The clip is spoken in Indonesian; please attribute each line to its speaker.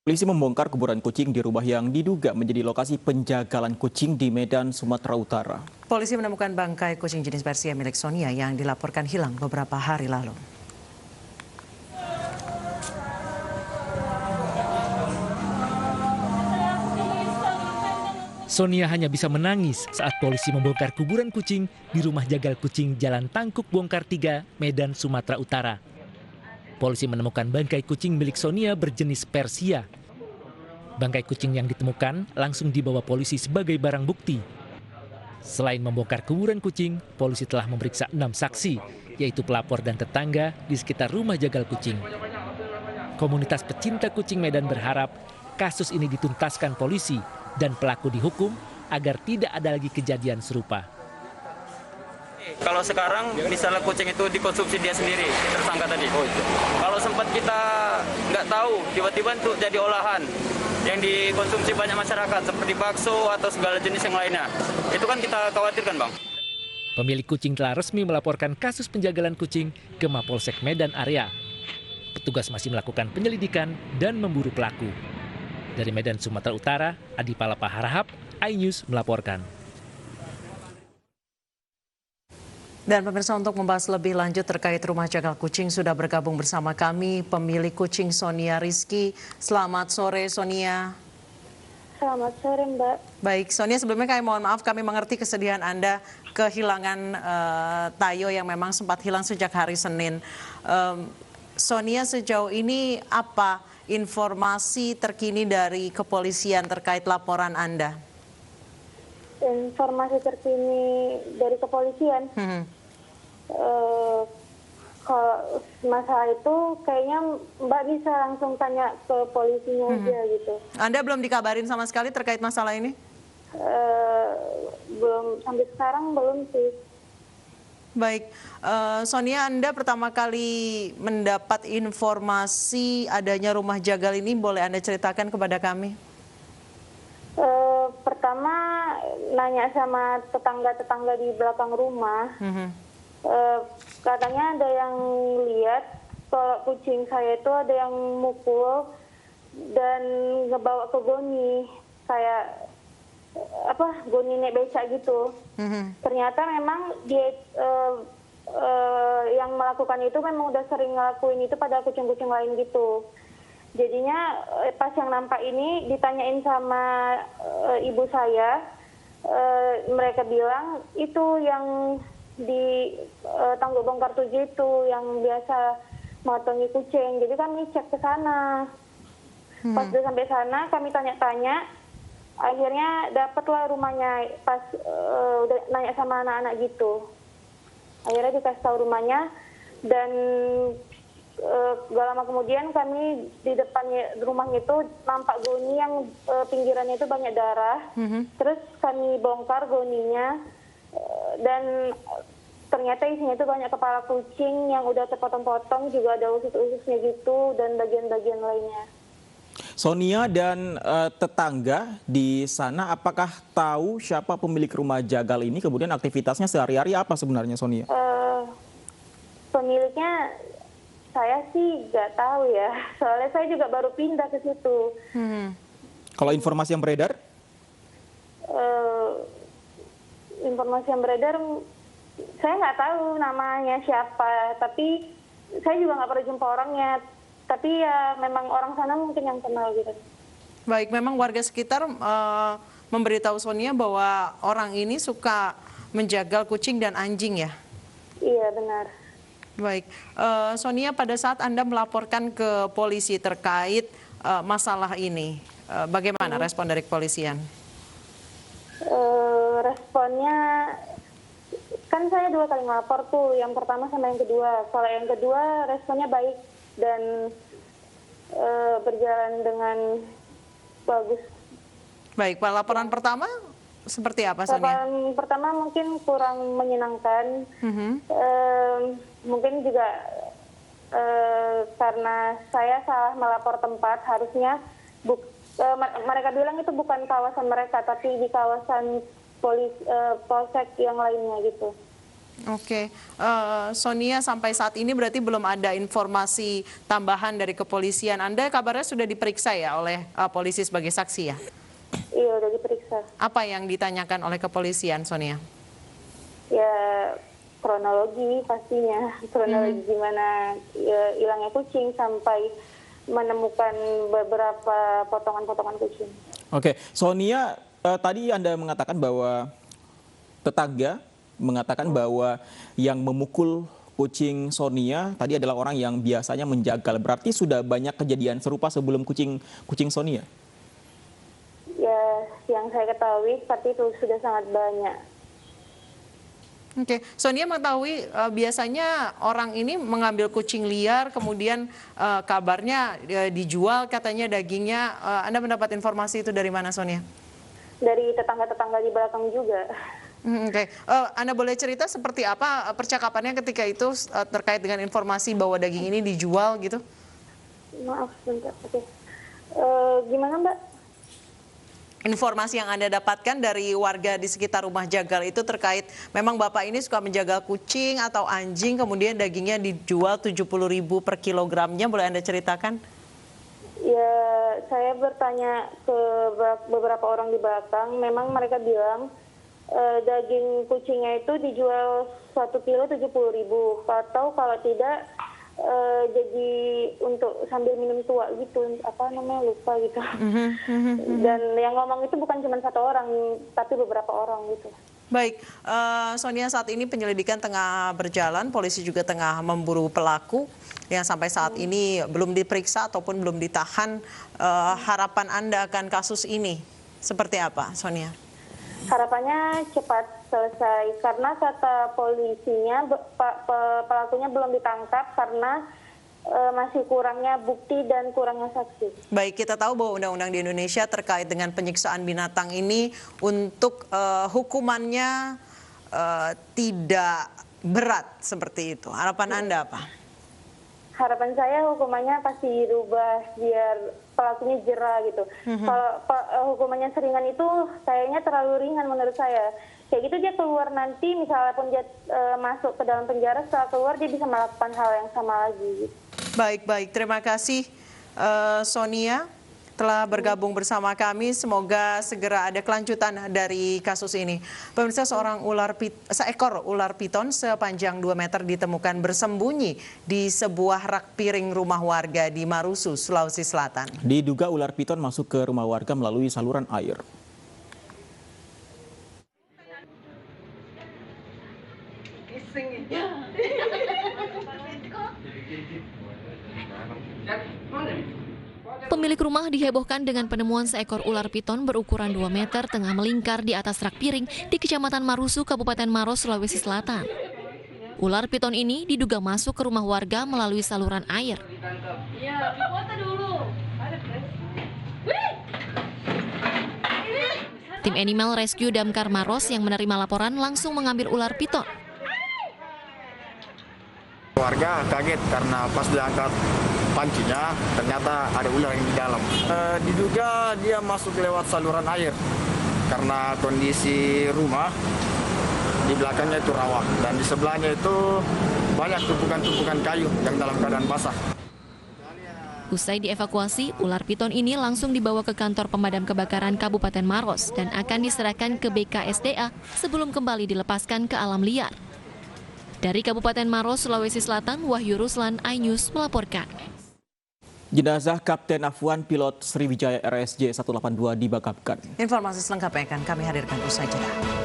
Speaker 1: Polisi membongkar kuburan kucing di rumah yang diduga menjadi lokasi penjagalan kucing di Medan, Sumatera Utara.
Speaker 2: Polisi menemukan bangkai kucing jenis Persia milik Sonia yang dilaporkan hilang beberapa hari lalu.
Speaker 3: Sonia hanya bisa menangis saat polisi membongkar kuburan kucing di rumah jagal kucing Jalan Tangkuk Bongkar 3, Medan, Sumatera Utara. Polisi menemukan bangkai kucing milik Sonia berjenis Persia. Bangkai kucing yang ditemukan langsung dibawa polisi sebagai barang bukti. Selain membongkar kuburan kucing, polisi telah memeriksa 6 saksi, yaitu pelapor dan tetangga di sekitar rumah jagal kucing. Komunitas pecinta kucing Medan berharap kasus ini dituntaskan polisi dan pelaku dihukum agar tidak ada lagi kejadian serupa.
Speaker 4: Kalau sekarang misalnya kucing itu dikonsumsi dia sendiri, tersangka tadi. Kalau sempat kita nggak tahu, tiba-tiba itu jadi olahan yang dikonsumsi banyak masyarakat seperti bakso atau segala jenis yang lainnya. Itu kan kita khawatirkan, Bang.
Speaker 3: Pemilik kucing telah resmi melaporkan kasus penjagalan kucing ke Mapolsek Medan area. Petugas masih melakukan penyelidikan dan memburu pelaku. Dari Medan, Sumatera Utara, Adi Palapa Harahap, iNews melaporkan.
Speaker 2: Dan pemirsa, untuk membahas lebih lanjut terkait rumah jagal kucing sudah bergabung bersama kami pemilik kucing Sonia Rizky. Selamat sore Sonia.
Speaker 5: Selamat sore Mbak.
Speaker 2: Baik Sonia, sebelumnya kami mohon maaf, kami mengerti kesedihan Anda kehilangan Tayo yang memang sempat hilang sejak hari Senin. Sonia, sejauh ini apa informasi terkini dari kepolisian terkait laporan Anda?
Speaker 5: Informasi terkini dari kepolisian, kalau masalah itu kayaknya Mbak bisa langsung tanya ke polisinya aja gitu.
Speaker 2: Anda belum dikabarin sama sekali terkait masalah ini?
Speaker 5: Belum, sampai sekarang belum sih.
Speaker 2: Baik, Sonia, Anda pertama kali mendapat informasi adanya rumah jagal ini, boleh Anda ceritakan kepada kami?
Speaker 5: Pertama nanya sama tetangga-tetangga di belakang rumah, katanya ada yang lihat kalau kucing saya itu ada yang mukul dan ngebawa ke goni, kayak goni nek beca gitu. Ternyata memang dia yang melakukan itu memang udah sering ngelakuin itu pada kucing-kucing lain gitu. Jadinya pas yang nampak ini ditanyain sama ibu saya, mereka bilang itu yang di Tangguh Bongkar 7 itu yang biasa motongi kucing. Jadi kami cek ke sana. Pas udah sampai sana kami tanya-tanya, akhirnya dapatlah rumahnya. Pas udah nanya sama anak-anak gitu, akhirnya dikasih tahu rumahnya. Dan gak lama kemudian kami di depannya rumahnya itu nampak goni yang pinggirannya itu banyak darah. Terus kami bongkar goninya dan ternyata isinya itu banyak kepala kucing yang udah terpotong-potong, juga ada usus-ususnya gitu dan bagian-bagian lainnya.
Speaker 1: Sonia dan tetangga di sana apakah tahu siapa pemilik rumah jagal ini, kemudian aktivitasnya sehari-hari apa sebenarnya Sonia?
Speaker 5: Pemiliknya saya sih nggak tahu ya, soalnya saya juga baru pindah ke situ.
Speaker 1: Kalau informasi yang beredar?
Speaker 5: Informasi yang beredar, saya nggak tahu namanya siapa, tapi saya juga nggak pernah jumpa orangnya. Tapi ya memang orang sana mungkin yang kenal gitu.
Speaker 2: Baik, memang warga sekitar memberitahu Sonia bahwa orang ini suka menjagal kucing dan anjing ya?
Speaker 5: Iya, benar.
Speaker 2: Baik, Sonia, pada saat Anda melaporkan ke polisi terkait masalah ini, bagaimana respon dari kepolisian?
Speaker 5: Responnya, kan saya 2 kali melapor tuh, yang pertama sama yang kedua. Kalau yang kedua responnya baik dan berjalan dengan bagus.
Speaker 2: Baik, Pak, laporan pertama seperti apa, Sonia?
Speaker 5: Laporan pertama mungkin kurang menyenangkan. Mungkin juga karena saya salah melapor tempat, harusnya mereka bilang itu bukan kawasan mereka, tapi di kawasan polsek yang lainnya gitu.
Speaker 2: Oke, Sonia, sampai saat ini berarti belum ada informasi tambahan dari kepolisian. Anda kabarnya sudah diperiksa ya oleh polisi sebagai saksi ya?
Speaker 5: Iya, udah diperiksa.
Speaker 2: Apa yang ditanyakan oleh kepolisian, Sonia?
Speaker 5: Ya, kronologi pastinya. Kronologi gimana ya, hilangnya kucing sampai menemukan beberapa potongan-potongan kucing.
Speaker 1: Oke, Sonia, tadi Anda mengatakan bahwa tetangga mengatakan bahwa yang memukul kucing Sonia tadi adalah orang yang biasanya menjagal. Berarti sudah banyak kejadian serupa sebelum kucing Sonia?
Speaker 5: Ya, yang saya ketahui seperti itu sudah sangat banyak.
Speaker 2: Oke, Sonia mengetahui biasanya orang ini mengambil kucing liar, kemudian kabarnya dijual katanya dagingnya. Anda mendapat informasi itu dari mana, Sonia?
Speaker 5: Dari tetangga-tetangga di belakang juga.
Speaker 2: Oke, Anda boleh cerita seperti apa percakapannya ketika itu terkait dengan informasi bahwa daging ini dijual gitu?
Speaker 5: Maaf, bentar. Oke. Gimana, Mbak?
Speaker 2: Informasi yang Anda dapatkan dari warga di sekitar rumah jagal itu terkait memang Bapak ini suka menjaga kucing atau anjing, kemudian dagingnya dijual 70.000 per kilogramnya, boleh Anda ceritakan?
Speaker 5: Ya, saya bertanya ke beberapa orang di belakang, memang mereka bilang daging kucingnya itu dijual 1 kilo 70.000, atau kalau tidak jadi untuk sambil minum tua gitu, apa namanya, lupa gitu. Dan yang ngomong itu bukan cuma satu orang, tapi beberapa orang gitu.
Speaker 2: Baik, Sonia, saat ini penyelidikan tengah berjalan, polisi juga tengah memburu pelaku yang sampai saat ini belum diperiksa ataupun belum ditahan. Harapan Anda akan kasus ini seperti apa, Sonia?
Speaker 5: Harapannya cepat selesai, karena kata polisinya pelakunya belum ditangkap karena masih kurangnya bukti dan kurangnya saksi.
Speaker 2: Baik, kita tahu bahwa undang-undang di Indonesia terkait dengan penyiksaan binatang ini untuk hukumannya tidak berat seperti itu. Harapan Anda apa?
Speaker 5: Harapan saya hukumannya pasti dirubah biar pelakunya jera gitu. Kalau hukumannya seringan itu kayaknya terlalu ringan menurut saya. Kayak gitu dia keluar nanti, misalnya pun dia masuk ke dalam penjara, setelah keluar dia bisa melakukan hal yang sama lagi.
Speaker 2: Baik. Terima kasih Sonia telah bergabung bersama kami. Semoga segera ada kelanjutan dari kasus ini. Pemirsa, seekor ular piton sepanjang 2 meter ditemukan bersembunyi di sebuah rak piring rumah warga di Marusu, Sulawesi Selatan.
Speaker 1: Diduga ular piton masuk ke rumah warga melalui saluran air.
Speaker 6: Pemilik rumah dihebohkan dengan penemuan seekor ular piton berukuran 2 meter tengah melingkar di atas rak piring di Kecamatan Marusu, Kabupaten Maros, Sulawesi Selatan. Ular piton ini diduga masuk ke rumah warga melalui saluran air. Tim Animal Rescue Damkar Maros yang menerima laporan langsung mengambil ular piton.
Speaker 7: Warga kaget karena pas diangkat pancinya ternyata ada ular yang di dalam. Diduga dia masuk lewat saluran air karena kondisi rumah di belakangnya itu rawa dan di sebelahnya itu banyak tumpukan-tumpukan kayu yang dalam keadaan basah.
Speaker 6: Usai dievakuasi, ular piton ini langsung dibawa ke kantor pemadam kebakaran Kabupaten Maros dan akan diserahkan ke BKSDA sebelum kembali dilepaskan ke alam liar. Dari Kabupaten Maros, Sulawesi Selatan, Wahyu Ruslan, iNews melaporkan.
Speaker 1: Jenazah Kapten Afwan pilot Sriwijaya RSJ 182 dimakamkan.
Speaker 2: Informasi selengkapnya akan kami hadirkan usai jeda.